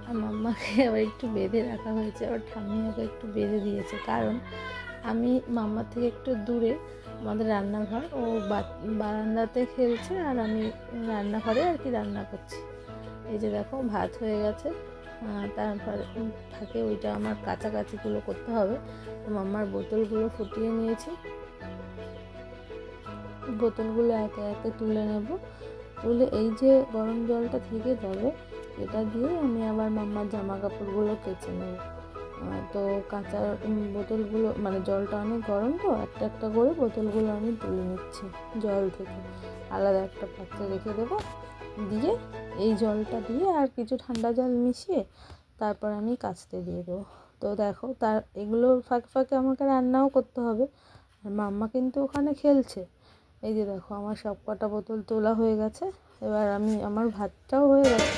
আর মাম্মাকে আবার একটু বেঁধে রাখা হয়েছে, ওর ঠাম্মি ওকে একটু বেঁধে দিয়েছে, কারণ আমি মাম্মার থেকে একটু দূরে আমাদের রান্নাঘর, ও বারান্দাতে খেলছে আর আমি রান্নাঘরে আর কি রান্না করছি। এই যে দেখো ভাত হয়ে গেছে, তারপর থাকে ওইটা আমার কাছাকাছিগুলো করতে হবে। মাম্মার বোতলগুলো ফুটিয়ে নিয়েছি, বোতলগুলো একে একে তুলে নেব। তুলে এই যে গরম জলটা থেকে যাবে এটা দিয়ে আমি আবার মাম্মার জামা কাপড়গুলো কেচে নেব। তো কাঁচা বোতলগুলো মানে জলটা অনেক গরম, তো একটা একটা করে বোতলগুলো আমি তুলে নিচ্ছি জল থেকে, আলাদা একটা পাত্রে রেখে দেবো। দিয়ে এই জলটা দিয়ে আর কিছু ঠান্ডা জল মিশিয়ে তারপর আমি কাচতে দিয়ে দেবো। তো দেখো তার এগুলোর ফাঁকে ফাঁকে আমাকে রান্নাও করতে হবে, আর মাম্মা কিন্তু ওখানে খেলছে। এই যে দেখো আমার সব কটা বোতল তোলা হয়ে গেছে, এবার আমার ভাতটাও হয়ে গেছে,